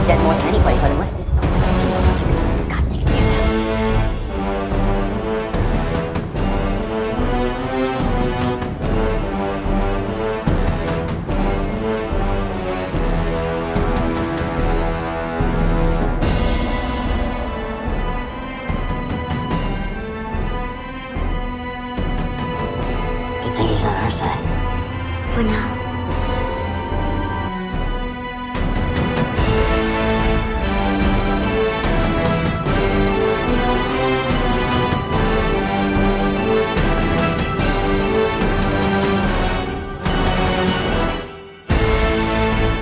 dead more than anybody, but unless this is a fight that you can, for God's sake, stand down. Good thing he's on our side. For now.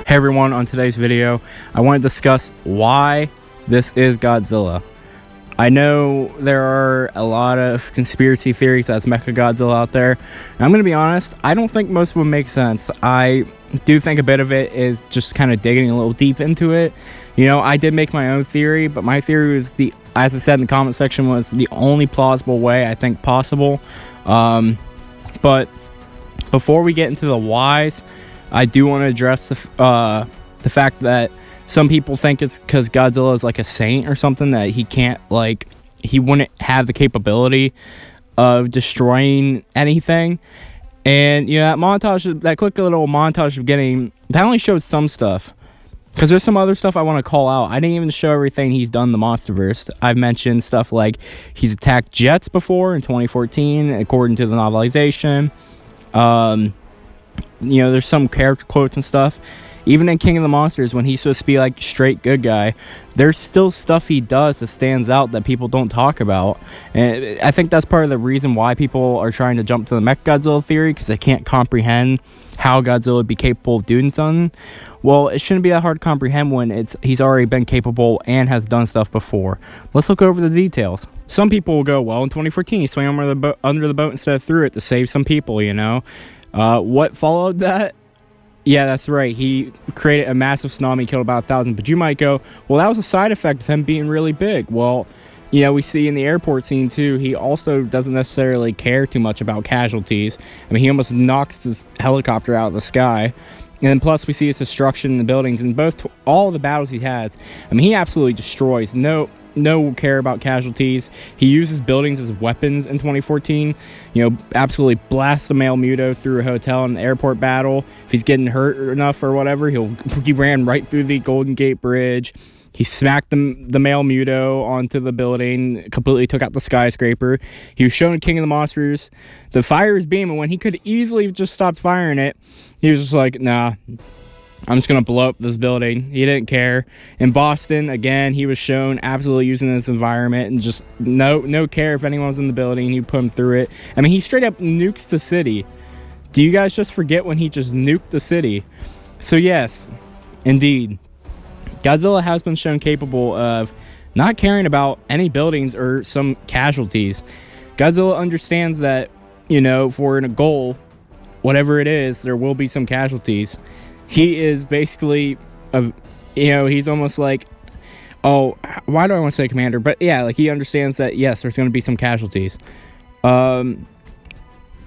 Hey everyone, on today's video, I want to discuss why this is Godzilla. I know there are a lot of conspiracy theories that's MECHAGODZILLA out there, and I'm going to be honest, I don't think most of them make sense. I do think a bit of it is just kind of digging a little deep into it. You know, I did make my own theory, but my theory was as I said in the comment section, was the only plausible way I think possible. But before we get into the whys, I do want to address the fact that some people think it's because Godzilla is like a saint or something, that he can't, like, he wouldn't have the capability of destroying anything. And, you know, that montage, that quick little montage of getting, that only showed some stuff. Because there's some other stuff I want to call out. I didn't even show everything he's done in the MonsterVerse. I've mentioned stuff like he's attacked jets before in 2014, according to the novelization. You know, there's some character quotes and stuff. Even in King of the Monsters, when he's supposed to be like straight good guy, there's still stuff he does that stands out that people don't talk about. And I think that's part of the reason why people are trying to jump to the MECHAGODZILLA theory, because they can't comprehend how Godzilla would be capable of doing something. Well, it shouldn't be that hard to comprehend when he's already been capable and has done stuff before. Let's look over the details. Some people will go, well, in 2014, he swam under the boat instead of through it to save some people, you know. What followed that? Yeah, that's right. He created a massive tsunami, killed about 1,000. But you might go, well, that was a side effect of him being really big. Well, you know, we see in the airport scene, too, he also doesn't necessarily care too much about casualties. I mean, he almost knocks his helicopter out of the sky. And then plus, we see his destruction in the buildings. And all the battles he has, I mean, he absolutely destroys. No care about casualties. He uses buildings as weapons in 2014. You know, absolutely blasts a male Muto through a hotel in an airport battle. If he's getting hurt enough or whatever, he ran right through the Golden Gate Bridge. He smacked the male Muto onto the building, completely took out the skyscraper. He was shown King of the Monsters. The fire is beaming when he could easily have just stopped firing it. He was just like, nah, I'm just going to blow up this building. He didn't care. In Boston, again, he was shown absolutely using this environment and just no care if anyone was in the building. He put him through it. I mean, he straight up nukes the city. Do you guys just forget when he just nuked the city? So yes, indeed, Godzilla has been shown capable of not caring about any buildings or some casualties. Godzilla understands that, you know, for a goal, whatever it is, there will be some casualties. He is basically, you know, he's almost like, oh, why do I want to say commander? But yeah, like he understands that, yes, there's going to be some casualties.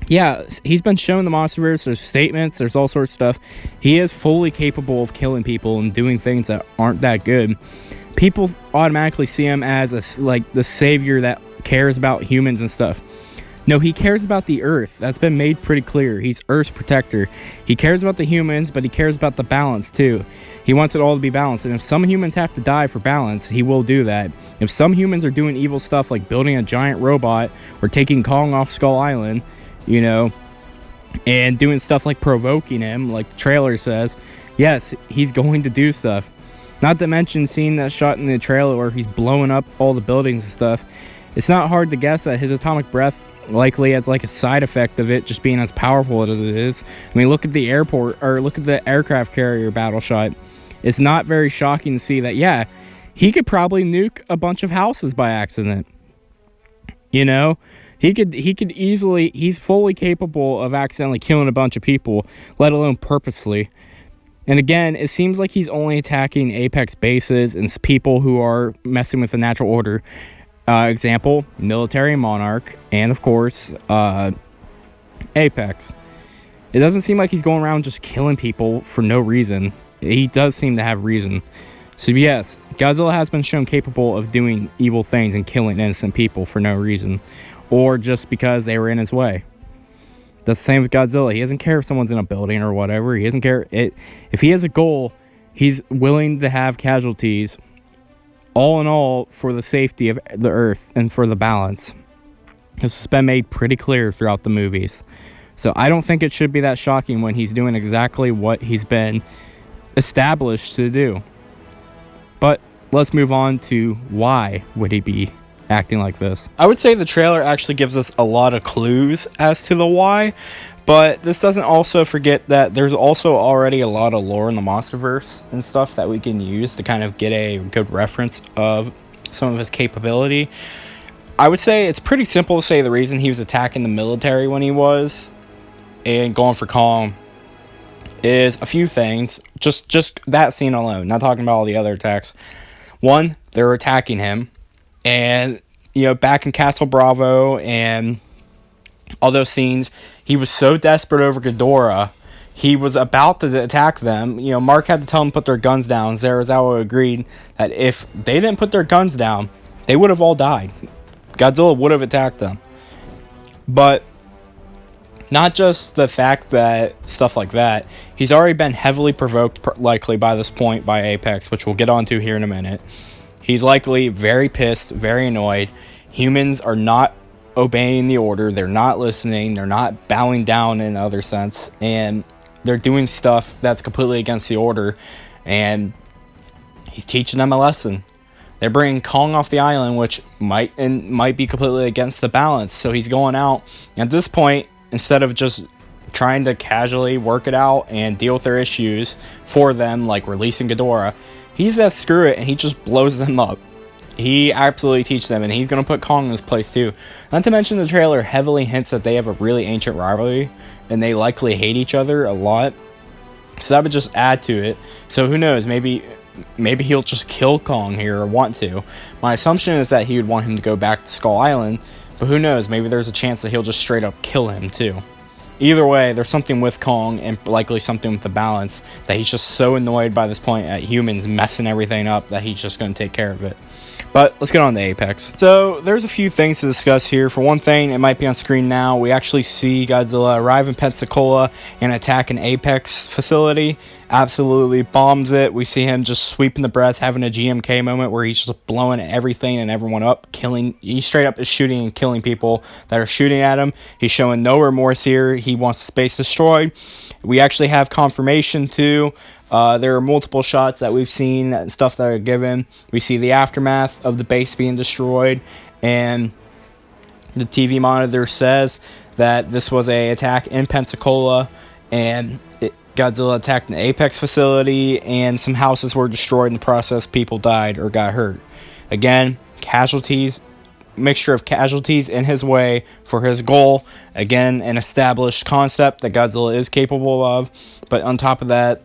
Yeah, he's been shown the MonsterVerse. There's statements, there's all sorts of stuff. He is fully capable of killing people and doing things that aren't that good. People automatically see him as like the savior that cares about humans and stuff. No, he cares about the Earth. That's been made pretty clear. He's Earth's protector. He cares about the humans, but he cares about the balance too. He wants it all to be balanced. And if some humans have to die for balance, he will do that. If some humans are doing evil stuff like building a giant robot or taking Kong off Skull Island, you know, and doing stuff like provoking him, like the trailer says, yes, he's going to do stuff. Not to mention seeing that shot in the trailer where he's blowing up all the buildings and stuff. It's not hard to guess that his atomic breath likely has like a side effect of it just being as powerful as it is. I mean, look at the airport, or look at the aircraft carrier battle shot. It's not very shocking to see that, yeah, he could probably nuke a bunch of houses by accident. You know, he could easily, he's fully capable of accidentally killing a bunch of people, let alone purposely. And again, it seems like he's only attacking Apex bases and people who are messing with the natural order. Example, military monarch, and of course, Apex. It doesn't seem like he's going around just killing people for no reason. He does seem to have reason. So yes, Godzilla has been shown capable of doing evil things and killing innocent people for no reason, or just because they were in his way. That's the same with Godzilla. He doesn't care if someone's in a building or whatever. He doesn't care. If he has a goal, he's willing to have casualties, all in all, for the safety of the Earth and for the balance. This has been made pretty clear throughout the movies. So I don't think it should be that shocking when he's doing exactly what he's been established to do. But let's move on to why would he be acting like this. I would say the trailer actually gives us a lot of clues as to the why, but this doesn't also forget that there's also already a lot of lore in the Monsterverse and stuff that we can use to kind of get a good reference of some of his capability. I would say it's pretty simple to say the reason he was attacking the military when he was and going for Kong is a few things. Just that scene alone, not talking about all the other attacks. One, they're attacking him. And, back in Castle Bravo and all those scenes, he was so desperate over Ghidorah, he was about to attack them. Mark had to tell them to put their guns down. Serizawa agreed that if they didn't put their guns down, they would have all died. Godzilla would have attacked them. But not just the fact that stuff like that, he's already been heavily provoked, likely by this point, by Apex, which we'll get onto here in a minute. He's likely very pissed, very annoyed. Humans are not obeying the order. They're not listening. They're not bowing down in other sense. And they're doing stuff that's completely against the order. And he's teaching them a lesson. They're bringing Kong off the island, which might be completely against the balance. So he's going out. At this point, instead of just trying to casually work it out and deal with their issues for them, like releasing Ghidorah, he says screw it, and he just blows them up. He absolutely teaches them, and he's going to put Kong in his place too. Not to mention the trailer heavily hints that they have a really ancient rivalry, and they likely hate each other a lot. So that would just add to it. So who knows, maybe he'll just kill Kong here, or want to. My assumption is that he would want him to go back to Skull Island, but who knows, maybe there's a chance that he'll just straight up kill him too. Either way, there's something with Kong, and likely something with the balance, that he's just so annoyed by this point at humans messing everything up that he's just going to take care of it. But let's get on to Apex. So there's a few things to discuss here. For one thing, it might be on screen now. We actually see Godzilla arrive in Pensacola and attack an Apex facility. Absolutely bombs it. We see him just sweeping the breath, having a GMK moment where he's just blowing everything and everyone up, killing. He straight up is shooting and killing people that are shooting at him. He's showing no remorse here. He wants space destroyed. We actually have confirmation too. There are multiple shots that we've seen and stuff that are given. We see the aftermath of the base being destroyed, and the TV monitor says that this was an attack in Pensacola, and Godzilla attacked an Apex facility, and some houses were destroyed in the process. People died or got hurt. Again, mixture of casualties in his way for his goal. Again, an established concept that Godzilla is capable of, but on top of that,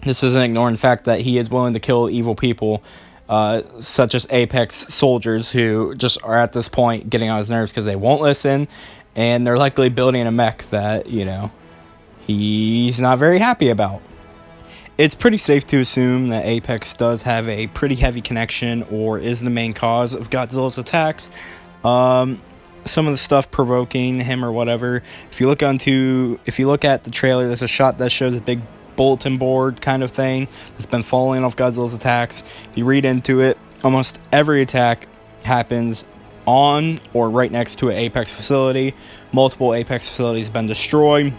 this isn't ignoring the fact that he is willing to kill evil people, such as Apex soldiers who just are at this point getting on his nerves because they won't listen, and they're likely building a mech that, he's not very happy about. It's pretty safe to assume that Apex does have a pretty heavy connection or is the main cause of Godzilla's attacks. Some of the stuff provoking him or whatever. If you look at the trailer, there's a shot that shows a big bulletin board kind of thing that's been falling off Godzilla's attacks. If you read into it, almost every attack happens on or right next to an Apex facility. Multiple Apex facilities have been destroyed.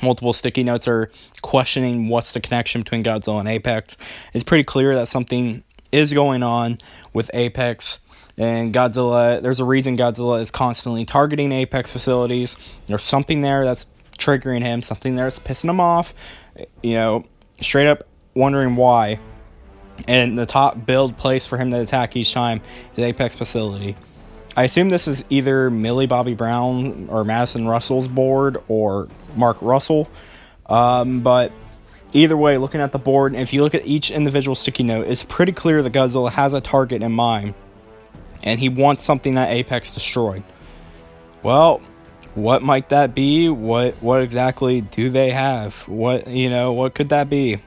Multiple sticky notes are questioning what's the connection between Godzilla and Apex. It's pretty clear that something is going on with Apex and Godzilla. There's a reason Godzilla is constantly targeting Apex facilities. There's something there that's triggering him, something there that's pissing him off, straight up wondering why. And the top build place for him to attack each time is Apex facility. I assume this is either Millie Bobby Brown or Madison Russell's board or Mark Russell. But either way, looking at the board, if you look at each individual sticky note, it's pretty clear that Godzilla has a target in mind. And he wants something that Apex destroyed. Well, what might that be? What exactly do they have? What could that be?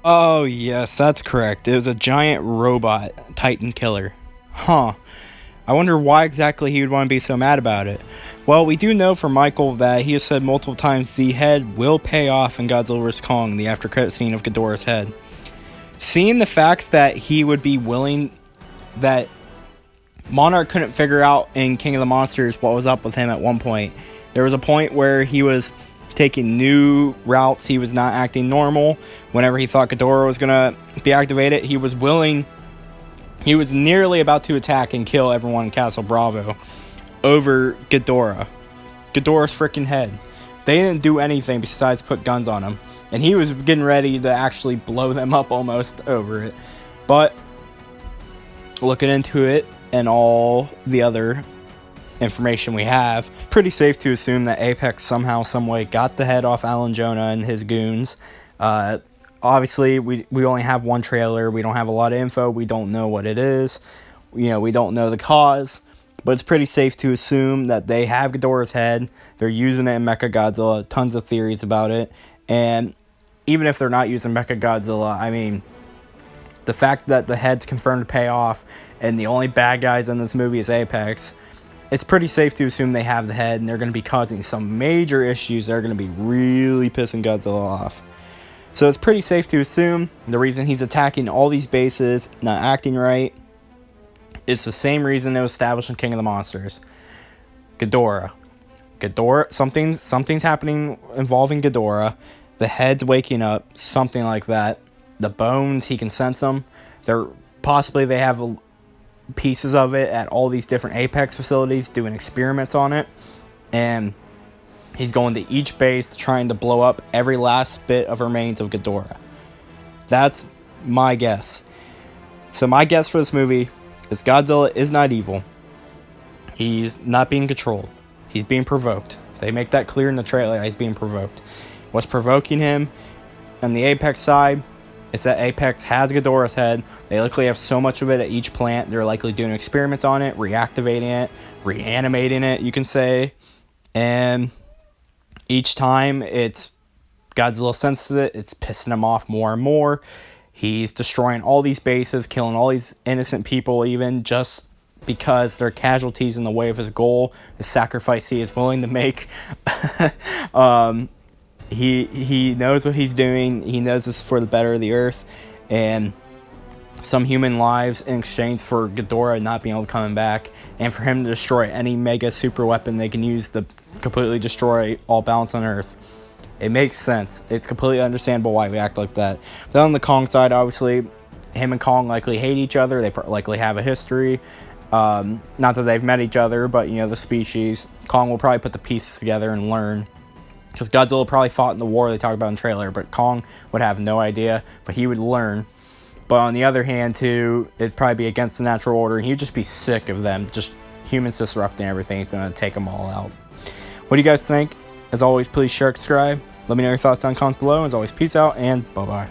Oh, yes, that's correct. It was a giant robot Titan killer. Huh. I wonder why exactly he would want to be so mad about it. Well, we do know from Michael that he has said multiple times the head will pay off in Godzilla vs. Kong, the after credit scene of Ghidorah's head. Seeing the fact that he would be willing, that Monarch couldn't figure out in King of the Monsters what was up with him at one point. There was a point where he was taking new routes. He was not acting normal. Whenever he thought Ghidorah was going to be activated, he was willing. He was nearly about to attack and kill everyone in Castle Bravo over Ghidorah. Ghidorah's freaking head. They didn't do anything besides put guns on him. And he was getting ready to actually blow them up almost over it. But looking into it and all the other information we have, pretty safe to assume that Apex somehow, someway got the head off Alan Jonah and his goons. Obviously, we only have one trailer. We don't have a lot of info. We don't know what it is. We don't know the cause. But it's pretty safe to assume that they have Ghidorah's head. They're using it in MECHAGODZILLA. Tons of theories about it. And even if they're not using MECHAGODZILLA, I mean, the fact that the head's confirmed to pay off and the only bad guys in this movie is Apex, it's pretty safe to assume they have the head and they're going to be causing some major issues that are going to be really pissing Godzilla off. So it's pretty safe to assume the reason he's attacking all these bases, not acting right, is the same reason it was established in King of the Monsters. Ghidorah, something's happening involving Ghidorah. The head's waking up, something like that. The bones, he can sense them. They have pieces of it at all these different Apex facilities doing experiments on it, and he's going to each base trying to blow up every last bit of remains of Ghidorah. That's my guess. So my guess for this movie is Godzilla is not evil. He's not being controlled. He's being provoked. They make that clear in the trailer. He's being provoked. What's provoking him on the Apex side is that Apex has Ghidorah's head. They likely have so much of it at each plant. They're likely doing experiments on it, reactivating it, reanimating it, you can say. And each time it's Godzilla senses it, it's pissing him off more and more. He's destroying all these bases, killing all these innocent people even just because they're casualties in the way of his goal, the sacrifice he is willing to make. He knows what he's doing. He knows this is for the better of the earth, and some human lives in exchange for Ghidorah not being able to come back, and for him to destroy any mega super weapon they can use to completely destroy all balance on Earth. It makes sense. It's completely understandable why we act like that. But on the Kong side, obviously, him and Kong likely hate each other. They likely have a history. Not that they've met each other, but, the species. Kong will probably put the pieces together and learn. Because Godzilla probably fought in the war they talk about in the trailer, but Kong would have no idea, but he would learn. But on the other hand, too, it'd probably be against the natural order, and he'd just be sick of them, just humans disrupting everything. He's going to take them all out. What do you guys think? As always, please share, subscribe. Let me know your thoughts on comments below. As always, peace out, and bye-bye.